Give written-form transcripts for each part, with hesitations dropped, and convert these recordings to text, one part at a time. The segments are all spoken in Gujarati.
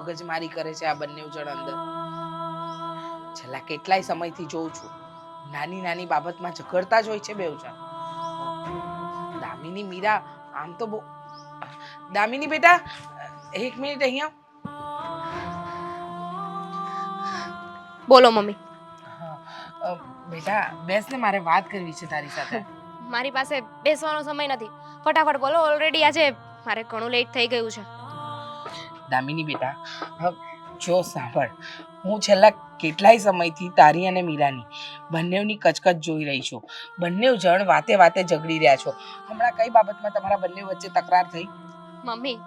મગજમારી કરે છે આ બંને જણ અંદર. છેલ્લા કેટલાય સમયથી જોઉં છું નાની નાની બાબતમાં ઝઘડતા જ હોય છે બેઉ જણ. દામિની મીરા આમ તો બહુ. દામિની બેટા, એક મિનિટ અહીંયા. બોલો મમ્મી. બેટા બેસ ને, મારે વાત કરવી છે તારી સાથે. મારી પાસે બેસવાનો સમય નથી, ફટાફટ બોલો. ઓલરેડી આજે મારે ઘણું લેટ થઈ ગયું છે. દામિની બેટા, જો સાંભળ, હું છેલ્લા કેટલાય સમયથી તારી અને મીરાની બંનેની કચકચ જોઈ રહી છું. બંને જણ વાતે વાતે ઝઘડી રહ્યા છો. હમણાં કઈ બાબતમાં તમારા બંને વચ્ચે તકરાર થઈ? મમ્મી,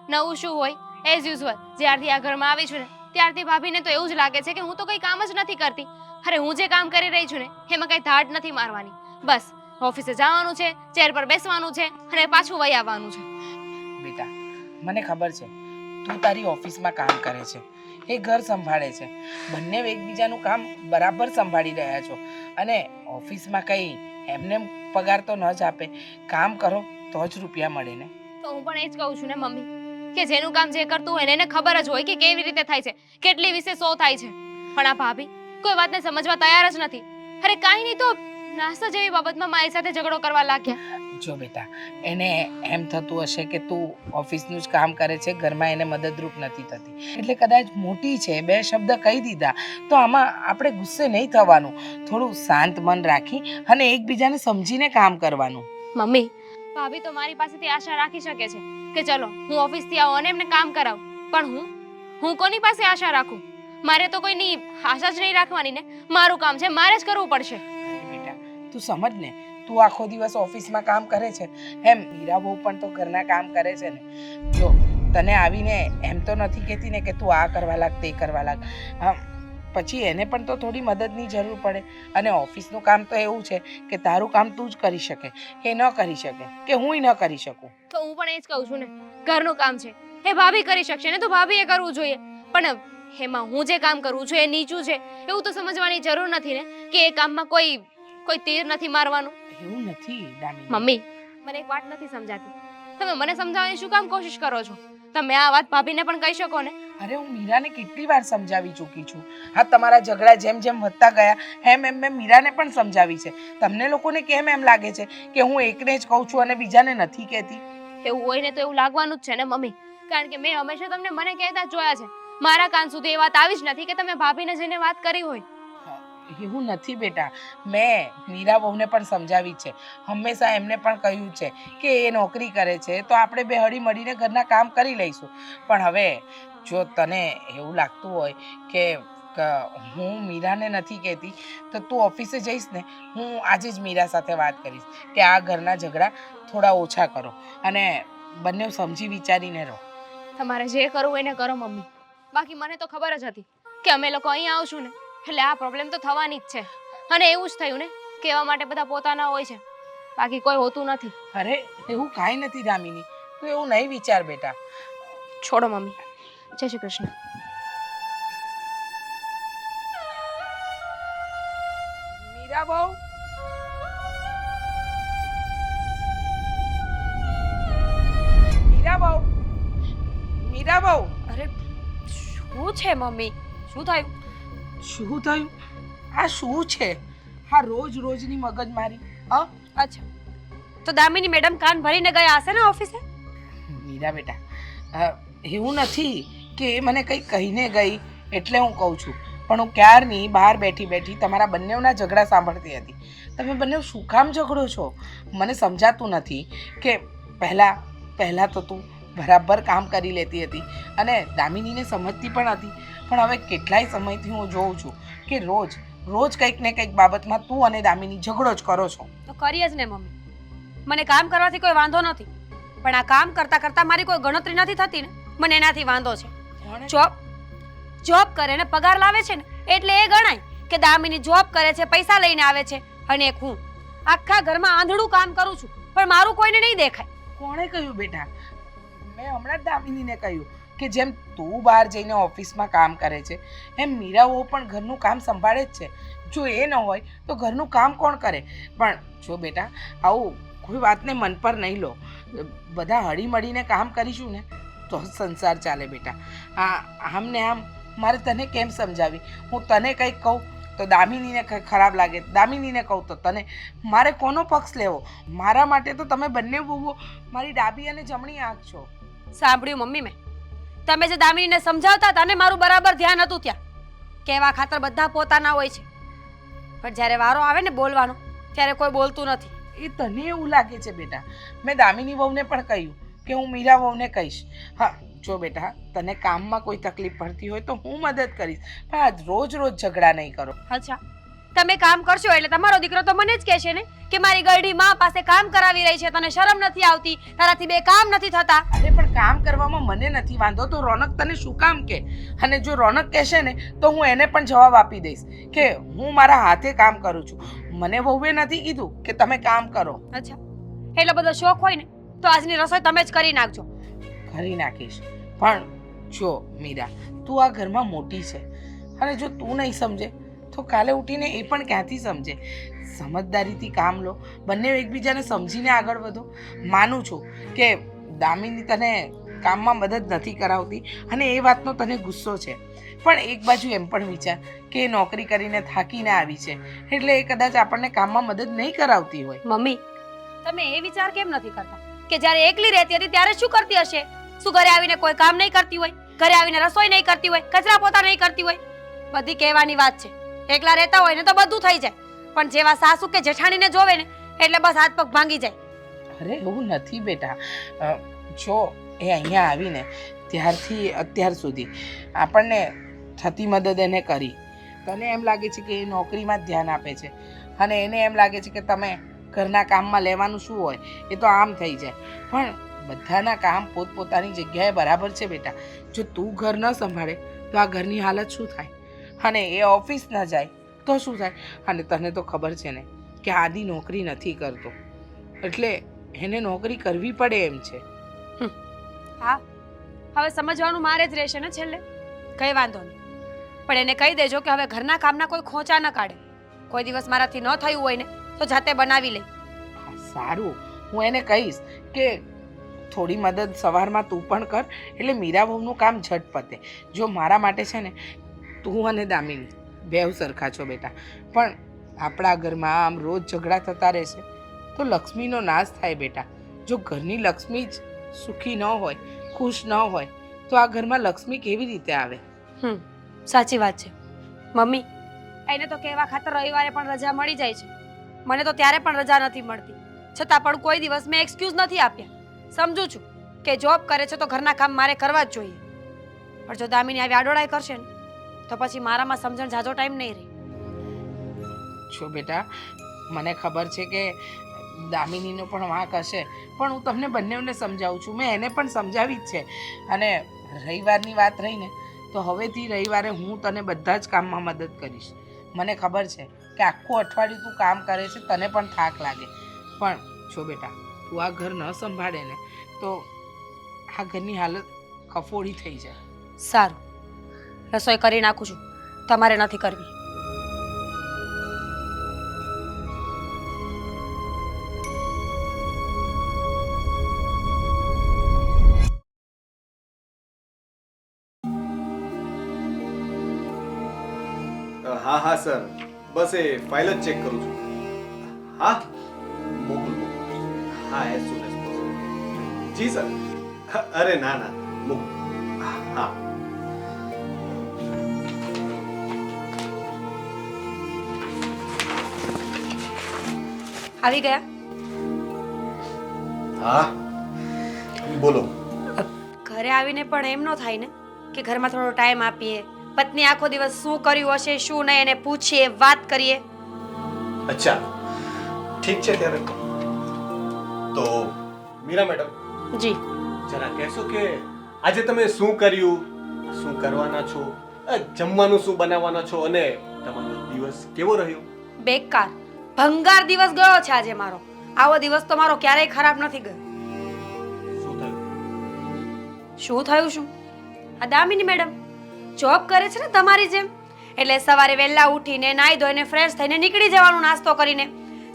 નવું શું હોય? As usual. જ્યારથી આ ઘરમાં આવી છું ને ત્યારથી ભાભીને તો એવું જ લાગે છે કે હું તો કંઈ કામ જ નથી કરતી. અરે હું જે કામ કરી રહી છું ને એમાં કંઈ ધાડ નથી મારવાની. બસ ઓફિસે જવાનું છે, ચેર પર બેસવાનું છે અને પાછું વહી આવવાનું છે. બેટા, મને ખબર છે તું તારી ઓફિસમાં કામ કરે છે, એ ઘર સંભાળે છે. બંને એકબીજાનું કામ બરાબર સંભાળી રહ્યા છો અને ઓફિસમાં કંઈ એમને પગાર તો ન જ આપે. કામ કરો તો જ રૂપિયા મળે ને. તો હું પણ એ જ કહું છું ને મમ્મી, કે જેનું કામ જે કરતું હોય ને એને ખબર જ હોય કે કેવી રીતે થાય છે, કેટલી વિશે સો થાય છે. પણ આ ભાભી કોઈ વાતને સમજવા તૈયાર જ નથી. અરે કાંઈ નહીં તો નાસ્તા જેવી બાબતમાં મારી સાથે ઝઘડો કરવા લાગ્યા. જો બેટા, એને એમ થતું હશે કે તું ઓફિસનું જ કામ કરે છે, ઘરમાં એને મદદરૂપ નથી થતી, એટલે કદાચ મોટી છે બે શબ્દ કહી દીધા. તો આમાં આપણે ગુસ્સે નહીં થવાનું, થોડું શાંત મન રાખી અને એકબીજાને સમજીને કામ કરવાનું. મમ્મી, ભાભી તો મારી પાસેથી આશા રાખી શકે છે કે ચલો હું ઓફિસથી આવું અને એમને કામ કરાવું, પણ હું કોની પાસે આશા રાખું? મારે તો કોઈની આશા જ નહીં રાખવાની ને. મારું કામ છે, મારે જ કરવું પડશે. બેટા તું સમજ ને, તું આખો દિવસ ઓફિસમાં કામ કરે છે, એમ મીરા બહુ પણ તો ઘરના કામ કરે છે ને. જો તને આવીને એમ તો નથી કહેતી ને કે તું આ કરવા લાગ તે કરવા લાગ. પછી એને પણ તો થોડી મદદની જરૂર પડે. અને ઓફિસનું કામ તો એવું છે કે તારું કામ તું જ કરી શકે, એ ન કરી શકે કે હું ન કરી શકું. તો હું પણ એ જ કહું છું ને, ઘરનું કામ છે એ ભાભી કરી શકશે ને તો ભાભીએ કરવું જોઈએ. પણ એમાં હું જે કામ કરું છું એ નીચું છે એવું તો સમજવાની જરૂર નથી ને, કે એ કામમાં કોઈ તીર નથી મારવાનું. એવું નથી દામિની. મમ્મી, મને એક વાત નથી સમજાતી. તમે મને સમજાવવાની શું કામ કોશિશ કરો છો? તમે આ વાત ભાભીને પણ કહી શકો ને. અરે હું મીરાને કેટલી વાર સમજાવી ચૂકી છું. હા, તમારા ઝઘડા જેમ જેમ વધતા ગયા એમ મેં મીરાને પણ સમજાવી છે. તમને લોકોને કેમ એમ લાગે છે કે હું એકને જ કહું છું અને બીજાને નથી કહેતી? એવું હોય ને તો એવું લાગવાનું જ છે ને મમ્મી, કારણ કે મેં હંમેશા તમને મને કહેતા જ જોયા છે. મારા કાન સુધી એ વાત આવી જ નથી કે તમે ભાભીને જઈને વાત કરી હોય. એવું નથી બેટા, મેં મીરા બહુને પણ સમજાવી છે. હંમેશા એમને પણ કહ્યું છે કે એ નોકરી કરે છે તો આપણે બે હળી મળીને ઘરના કામ કરી લઈશું. પણ હવે જો તને એવું લાગતું હોય કે હું મીરાને નથી કહેતી તો તું ઓફિસે જઈશ ને, હું આજે જ મીરા સાથે વાત કરીશ કે આ ઘરના ઝઘડા થોડા ઓછા કરો અને બંને સમજી વિચારીને રહો. તમારે જે કરવું એને કરો મમ્મી. બાકી મને તો ખબર જ હતી કે અમે લોકો અહીં આવશું ને એટલે આ પ્રોબ્લેમ તો થવાની જ છે. અને એવું જ થયું ને, કહેવા માટે બધા પોતાના હોય છે, બાકી કોઈ હોતું નથી. અરે એવું કાંઈ નથી દામિની, તું એવું નહીં વિચાર બેટા. છોડો મમ્મી. જય શ્રી કૃષ્ણ. મીરા બહુ, મીરા બહુ, મીરા બહુ. અરે શું છે મમ્મી? શું થયું? શું થયું? આ શું છે? આ રોજ રોજની મગજમારી. અચ્છા, તો દામિની મેડમ કાન ભરીને ગયા હશે ને ઓફિસે? મીરા બેટા, એવું નથી કે એ મને કંઈ કહીને ગઈ એટલે હું કહું છું, પણ હું ક્યારની બહાર બેઠી બેઠી તમારા બંનેના ઝઘડા સાંભળતી હતી. તમે બંને શું કામ ઝઘડો છો? મને સમજાતું નથી કે પહેલાં તો તું બરાબર કામ કરી લેતી હતી અને દામિનીને સમજતી પણ હતી, પણ હવે કેટલાય સમયથી હું જોઉં છું કે રોજ કંઈક ને કંઈક બાબતમાં તું અને દામિની ઝઘડો જ કરો છો. તો કરીએ જ ને મમ્મી. મને કામ કરવાથી કોઈ વાંધો નથી, પણ આ કામ કરતા કરતા મારી કોઈ ગણતરી નથી થતી ને, મને એનાથી વાંધો છે. જોબ કરે ને પગાર લાવે છે ને એટલે એ ગણાય કે દામિની જોબ કરે છે, પૈસા લઈને આવે છે, અને એક હું આખા ઘરમાં આંધળું કામ કરું છું પણ મારું કોઈને નહીં દેખાય. કોણે કહ્યું બેટા? મેં હમણાં જ દામિનીને કહ્યું કે જેમ તું બહાર જઈને ઓફિસમાં કામ કરે છે એમ મીરાઓ પણ ઘરનું કામ સંભાળે જ છે. જો એ ન હોય તો ઘરનું કામ કોણ કરે? પણ જો બેટા, આવું કોઈ વાતને મન પર નહીં લો. બધા હળી મળીને કામ કરીશું ને તો જ સંસાર ચાલે બેટા. આમ ને આમ મારે તને કેમ સમજાવી? હું તને કંઈક કહું તો દામિનીને ખરાબ લાગે, દામિનીને કહું તો તને. મારે કોનો પક્ષ લેવો? મારા માટે તો તમે બંને બહુઓ મારી ડાબી અને જમણી આંખ છો. સાંભળ્યું મમ્મી મેં? તમે જે દામિનીને સમજાવતા હતા ને, મારું બરાબર ધ્યાન હતું ત્યાં. કહેવા ખાતર બધા પોતાના હોય છે, પણ જ્યારે વારો આવે ને બોલવાનો, ત્યારે કોઈ બોલતું નથી. એ તને એવું લાગે છે બેટા? મેં દામિની વહુને પણ કહ્યું કે હું મીરા વહુને કહીશ. હા જો બેટા, તને કામમાં કોઈ તકલીફ પડતી હોય તો હું મદદ કરીશ, પણ આજ રોજ રોજ ઝઘડા નહીં કરો. અચ્છા, તમે કામ કરશો એટલે તમારો દીકરો તો મને જ કહેશે ને કે મારી ગરડી માં પાસે કામ કરાવી રહી છે, તને શરમ નથી આવતી, તારાથી બે કામ નથી થતા. અરે પણ કામ કરવામાં મને નથી વાંધો, તો રોનક તને શું કામ કે? અને જો રોનક કહેશે ને તો હું એને પણ જવાબ આપી દઈશ કે હું મારા હાથે કામ કરું છું. મને વહુએ નથી કીધું કે તમે કામ કરો. અચ્છા, એટલો બધો શોખ હોય ને તો આજની રસોઈ તમે જ કરી નાખજો. કરી નાખીશ, પણ જો મીરા, તું આ ઘરમાં મોટી છે અને જો તું નહીં સમજે તો કાલે ઉઠીને એ પણ ક્યાંથી સમજે? સમજદારીથી કામ લો, બંને એકબીજાને સમજીને આગળ વધો. માનું છું કે દામિની તને કામમાં મદદ નથી કરાવતી અને એ વાતનો તને ગુસ્સો છે, પણ એક બાજુ એમ પણ વિચાર કે એ નોકરી કરીને થાકીને આવી છે, એટલે એ કદાચ આપણને કામમાં મદદ નહીં કરાવતી હોય. મમ્મી, તમે એ વિચાર કેમ નથી કરતા કે જ્યારે એકલી રહેતી હતી ત્યારે શું કરતી હશે? શું ઘરે આવીને કોઈ કામ નહીં કરતી હોય? ઘરે આવીને રસોઈ નહીં કરતી હોય? કચરા પોતા નહીં કરતી હોય? બધી કહેવાની વાત છે. એકલા રહેતા હોય ને તો બધું થઈ જાય, પણ જેવા સાસુ કે જેઠાણીને જોવે ને એટલે બસ હાથ પગ ભાંગી જાય. અરે એવું નથી બેટા. જો એ અહીંયા આવીને ત્યારથી અત્યાર સુધી આપણને થતી મદદ એને કરી. તને એમ લાગે છે કે એ નોકરીમાં જ ધ્યાન આપે છે અને એને એમ લાગે છે કે તમે ઘરના કામમાં લેવાનું શું હોય એ તો આમ થઈ જાય, પણ બધાના કામ પોતપોતાની જગ્યાએ બરાબર છે બેટા. જો તું ઘર ન સંભાળે તો આ ઘરની હાલત શું થાય? અને એ ઓફિસ ન જાય તો શું થાય? અને તને તો ખબર છે ને કે આદિ નોકરી નથી કરતો, એટલે એને નોકરી કરવી પડે એમ છે. હા, હવે સમજવાનું મારે જ રહેશે ને છેલ્લે. કઈ વાંધો નહીં, પણ એને કહી દેજો કે હવે ઘરના કામના કોઈ ખોંચા ન કાઢે. કોઈ દિવસ મારાથી ન થયું હોય ને તો જાતે બનાવી લે. સારું, હું એને કહીશ કે થોડી મદદ સવારમાં તું પણ કર, એટલે મીરા વહુનું કામ ઝટ પતે. જો મારા માટે છે ને તું અને દામિની બેવ સરખા છો બેટા, પણ આપણા ઘરમાં આમ રોજ ઝઘડા થતા રહેશે તો લક્ષ્મીનો નાશ થાય બેટા. જો ઘરની લક્ષ્મી જ સુખી ન હોય, ખુશ ન હોય તો આ ઘરમાં લક્ષ્મી કેવી રીતે આવે? સાચી વાત છે મમ્મી. એને તો કહેવા ખાતર રવિવારે પણ રજા મળી જાય છે, મને તો ત્યારે પણ રજા નથી મળતી, છતાં પણ કોઈ દિવસ મેં એક્સક્યુઝ નથી આપ્યા. સમજુ છું કે જોબ કરે છે તો ઘરના કામ મારે કરવા જ જોઈએ, પણ જો દામિની આવી આડોડાઈ કરશે ને તો પછી મારામાં સમજણ જાજો ટાઈમ નહીં રહે. છો બેટા, મને ખબર છે કે દામિનીનો પણ વાંક હશે, પણ હું તમને બંનેને સમજાવું છું, મેં એને પણ સમજાવી જ છે. અને રવિવારની વાત રહીને તો હવેથી રવિવારે હું તને બધા જ કામમાં મદદ કરીશ. મને ખબર છે કે આખું અઠવાડિયું તું કામ કરે છે, તને પણ થાક લાગે, પણ જો બેટા, તું આ ઘર ન સંભાળે ને તો આ ઘરની હાલત કફોડી થઈ જાય. સારું, રસોઈ કરી નાખું છું, તમારે નથી કરવી. હા હા સર, બસ એ ફાઇલ જ ચેક કરું છું. હા મોકલું. હા એઝ સૂન એઝ પોસિબલ. જી સર. અરે ના ના, મૂક. હા આવી ગયા? હા બોલો. ઘરે આવીને પણ એમ ન થાય ને કે ઘરમાં થોડો ટાઈમ આપીએ, પત્ની આખો દિવસ શું કર્યું હશે શું નહીં એને પૂછીએ, વાત કરીએ. અચ્છા ઠીક છે, ત્યારે તો મીરા મેડમ જી જરા કહેશો કે આજે તમે શું કર્યું, શું કરવાના છો, જમવાનું શું બનાવવાના છો અને તમારો દિવસ કેવો રહ્યો? બેકાર ભંગાર દિવસ ગયો છે આજે મારો. આવો દિવસ તો મારો ક્યારેય ખરાબ નથી ગયો. શું થયું? શું થયું શું? આ દામિની મેડમ જોબ કરે છે ને તમારી જેમ, એટલે સવારે વહેલા ઉઠીને નાઈ ધોઈને ફ્રેશ થઈને નીકળી જવાનું નાસ્તો કરીને,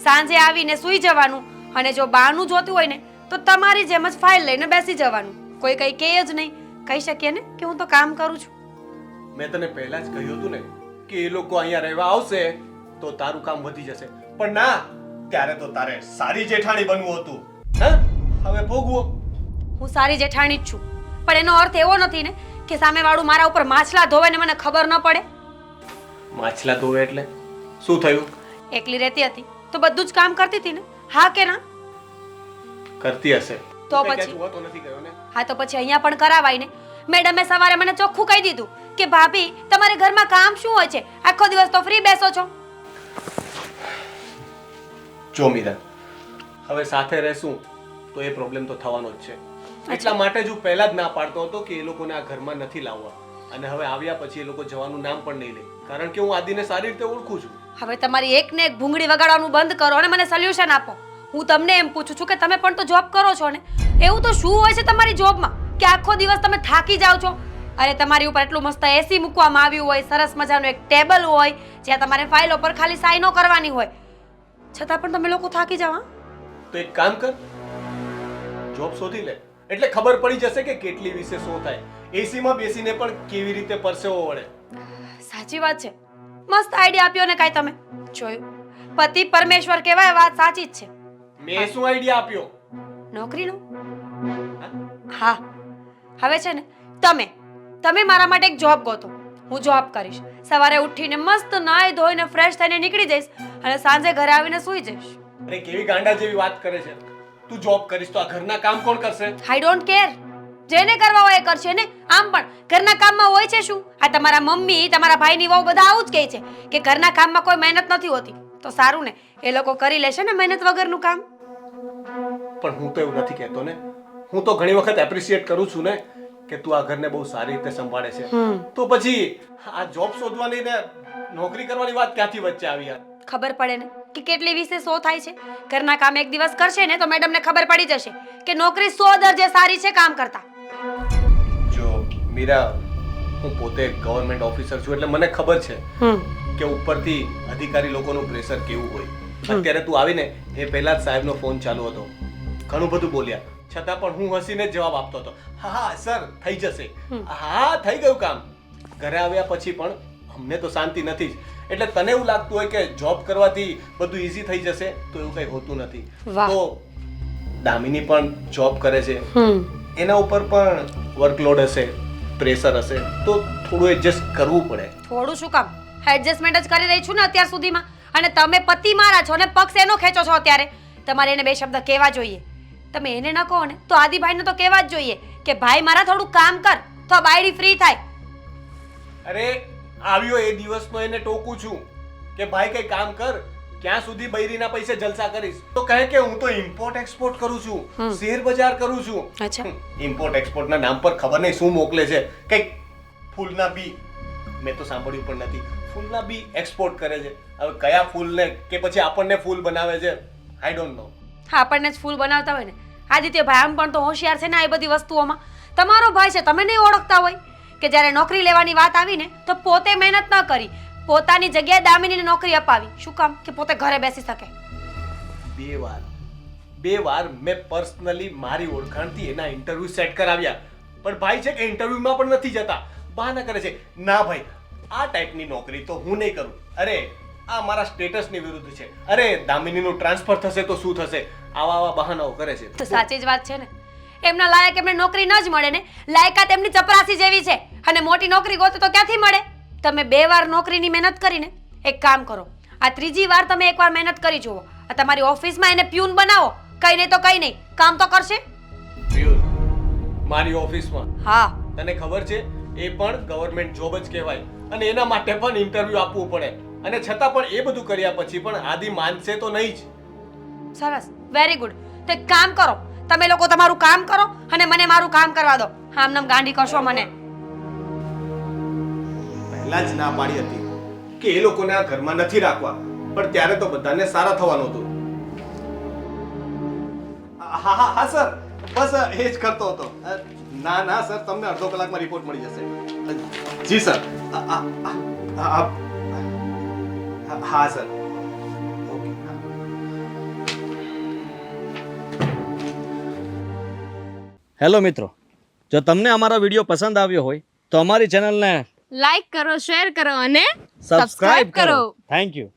સાંજે આવીને સૂઈ જવાનું, અને જો બહારનું જોતું હોય ને તો તમારી જેમ જ ફાઇલ લઈને બેસી જવાનું. કોઈ કંઈ કહે જ નહીં. કહી શકીએ ને કે હું તો કામ કરું છું. મેં તને પહેલા જ કહ્યું હતું ને કે એ લોકો અહીંયા રહેવા આવશે તો તારું કામ વધી જશે, પણ ના, ત્યારે તો તારે સારી જેઠાણી બનવું હતું. હા, હવે ભોગવો. હું સારી જેઠાણી જ છું, પણ એનો અર્થ એવો નથી ને કે સામેવાળું મારા ઉપર માછલા ધોવે ને મને ખબર ન પડે. માછલા ધોવે એટલે શું થયું? એકલી રહેતી હતી તો બધું જ કામ કરતી હતી ને. હા કે ના? કરતી હશે તો મેં પછી? ક્યાં જોવા તો નથી ગયો ને. હા તો પછી અહીંયા પણ કરાવાય ને. મેડમે સવારે મને ચોખ્ખું કહી દીધું કે ભાભી તમારે ઘરમાં કામ શું હોય છે, આખો દિવસ તો ફ્રી બેસો છો. જો મીરા, હવે સાથે રહેશું તો એ પ્રોબ્લેમ તો થવાનો જ છે. એટલા માટે જ હું પહેલા જ ના પાડતો હતો કે એ લોકોને આ ઘરમાં નથી લાવવા, અને હવે આવ્યા પછી એ લોકો જવાનું નામ પણ નહીં લે, કારણ કે હું આદિને સારી રીતે ઓળખું છું. હવે તમારી એક ને એક ભૂંગળી વગાડવાનું બંધ કરો અને મને સોલ્યુશન આપો. હું તમને એમ પૂછું છું કે તમે પણ તો જોબ કરો છો ને, એવું તો શું હોય છે તમારી જોબમાં કે આખો દિવસ તમે થાકી જાઓ છો? અરે તમારી ઉપર એટલું મસ્ત એસી મૂકવામાં આવ્યું હોય, સરસ મજાનું એક ટેબલ હોય જ્યાં તમારે ફાઇલો પર ખાલી સાઈનો કરવાની હોય, છતાં પણ તમે લોકો થાકી જાઓ. હા, તો એક કામ કર, જોબ શોધી લે, એટલે ખબર પડી જશે કે કેટલી વિશે શું થાય. એસીમાં બેસીને પણ કેવી રીતે પરસેવો વળે. સાચી વાત છે, મસ્ત આઈડિયા આપ્યો ને. કાંઈ તમે જોયું, પતિ પરમેશ્વર કહેવાય, વાત સાચી જ છે. મેં શું આઈડિયા આપ્યો? નોકરીનો? હા? હા, હવે છે ને તમે મારા માટે એક જોબ ગોતો. હું જોબ કરીશ, સવારે ઉઠીને મસ્ત નાઈ ધોઈને ફ્રેશ થઈને નીકળી જઈશ અને સાંજે ઘરે આવીને સૂઈ જઈશ. અરે કેવી ગાંડા જેવી વાત કરે છે. તું જોબ કરીશ તો આ ઘરના કામ કોણ કરશે? આઈ ડોન્ટ કેર, જેને કરવા હોય એ કરશે ને. આમ પણ ઘરના કામમાં હોય છે શું? આ તમારા મમ્મી, તમારા ભાઈની વહુ બધા આવું જ કહે છે કે ઘરના કામમાં કોઈ મહેનત નથી હોતી. તો સારું ને, એ લોકો કરી લેશે ને મહેનત વગરનું કામ. પણ હું તો એવું નથી કહેતો ને. હું તો ઘણી વખત એપ્રિશિએટ કરું છું ને કે તું આ ઘરને બહુ સારી રીતે સંભાળે છે. તો પછી આ જોબ શોધવાની ને નોકરી કરવાની વાત ક્યાંથી વચ્ચે આવી યાર? ખબર પડે ને કે કેટલી વિશે સો થાય છે. ઘરના કામ એક દિવસ કરશે ને તો મેડમને ખબર પડી જશે કે નોકરી 100 દરજે સારી છે કામ કરતા. જો મીરા, હું પોતે ગવર્મેન્ટ ઓફિસર છું એટલે મને ખબર છે કે ઉપરથી અધિકારી લોકોનું પ્રેશર કેવું હોય. અત્યારે તું આવીને એ પહેલા જ સાહેબનો ફોન ચાલુ હતો, ઘણું બધું બોલ્યા, છતાં પણ હું હસીને જ જવાબ આપતો હતો. હા સર, થઈ જશે, હા થઈ ગયું કામ. ઘરે આવ્યા પછી પણ અમને તો શાંતિ નથી જ. એટલે તને એવું લાગતું હોય કે જોબ કરવાથી બધું ઈઝી થઈ જશે, તો એવું કંઈ હોતું નથી. તો દામિની પણ જોબ કરે છે, એના ઉપર પણ વર્કલોડ હશે, પ્રેશર હશે, તો થોડું એડજસ્ટ કરવું પડે. થોડું શું કામ, એડજસ્ટમેન્ટ જ કરી રહી છું ને અત્યાર સુધીમાં. અને તમે પતિ મારા છો ને પક્ષ એનો ખેંચો છો. અત્યારે તમારે એને બે શબ્દ કહેવા જોઈએ. તમે એને ન કહો ને તો આદિભાઈને તો કહેવા જ જોઈએ કે ભાઈ મારા થોડું કામ કર તો બાયડી ફ્રી થાય. અરે આવ્યો એ દિવસનો એને ટોકું છું કે ભાઈ કઈ કામ કર, ક્યાં સુધી બૈરીના પૈસે જલસા કરીશ? તો કહે કે હું તો ઇમ્પોર્ટ એક્સપોર્ટ કરું છું, શેર બજાર કરું છું. અચ્છા, ઇમ્પોર્ટ એક્સપોર્ટના નામ પર ખબર નહીં શું મોકલે છે, કઈક ફૂલના બી, મેં તો સાંભળ્યું પણ નથી, ફૂલના બી એક્સપોર્ટ કરે છે. હવે કયા ફૂલને કે પછી આપણને ફૂલ બનાવે છે, આઈ ડોન્ટ નો. હા, આપણને જ ફૂલ બનાવતા હોય ને. આદિત્યભાઈ આમ પણ તો હોશિયાર છે ને આ બધી વસ્તુઓમાં. તમારો ભાઈ છે, તમે નહીં ઓળખતા હોય કે જ્યારે નોકરી લેવાની વાત આવી ને તો પોતે મહેનત ન કરી, પોતાની જગ્યાએ દામિનીને નોકરી અપાવી. શું કામ? કે પોતે ઘરે બેસી શકે. બે વાર મેં પર્સનલી મારી ઓળખાણથી એના ઇન્ટરવ્યુ સેટ કરાવ્યા, પણ ભાઈ છે કે ઇન્ટરવ્યુમાં પણ નથી જતા, બહાના કરે છે. ના ભાઈ, આ ટાઈપની નોકરી તો હું નહીં કરું. અરે આ મારા સ્ટેટસની વિરુદ્ધ છે. અરે દામિનીનું ટ્રાન્સફર થશે તો શું થશે? આવા બહાનાઓ કરે છે. તો સાચી જ વાત છે ને. એમના લાયક એમને નોકરી ન જ મળે ને. લાયકાત એમની ચપરાસી જેવી છે અને મોટી નોકરી ગોતો તો ક્યાંથી મળે? તમે 2 વાર નોકરીની મહેનત કરીને એક કામ કરો, આ ત્રીજી વાર તમે એકવાર મહેનત કરી જુઓ. આ તમારી ઓફિસમાં એને પ્યુન બનાવો, કઈ નહીં તો કઈ નહીં, કામ તો કરશે. પ્યુન મારી ઓફિસમાં? હા. તને ખબર છે એ પણ ગવર્મેન્ટ જોબ જ કહેવાય અને એના માટે પણ ઇન્ટરવ્યુ આપવું પડે, અને છતાં પણ એ બધું કર્યા પછી પણ આદિ માનશે તો નહીં જ. સરસ, વેરી ગુડ. તો એક કામ કરો, તમે લોકો તમારું કામ કરો અને મને મારું કામ કરવા દો. આમનામ ગાંડી કરશો મને. પહેલા જ ના પાડી હતી કે એ લોકોને આ ઘરમાં નથી રાખવા, પણ ત્યારે તો બધાને સારા થવાનું હતું. હા હા હા સર, બસ એ જ કરતો હતો. ના ના સર, તમને અડધો કલાકમાં રિપોર્ટ મળી જશે. જી સર. હા સર. હેલો મિત્રો, જો તમને અમારો વિડીયો પસંદ આવ્યો હોય તો અમારી ચેનલને લાઈક કરો, શેર કરો અને સબસ્ક્રાઇબ કરો. કરો. Thank you.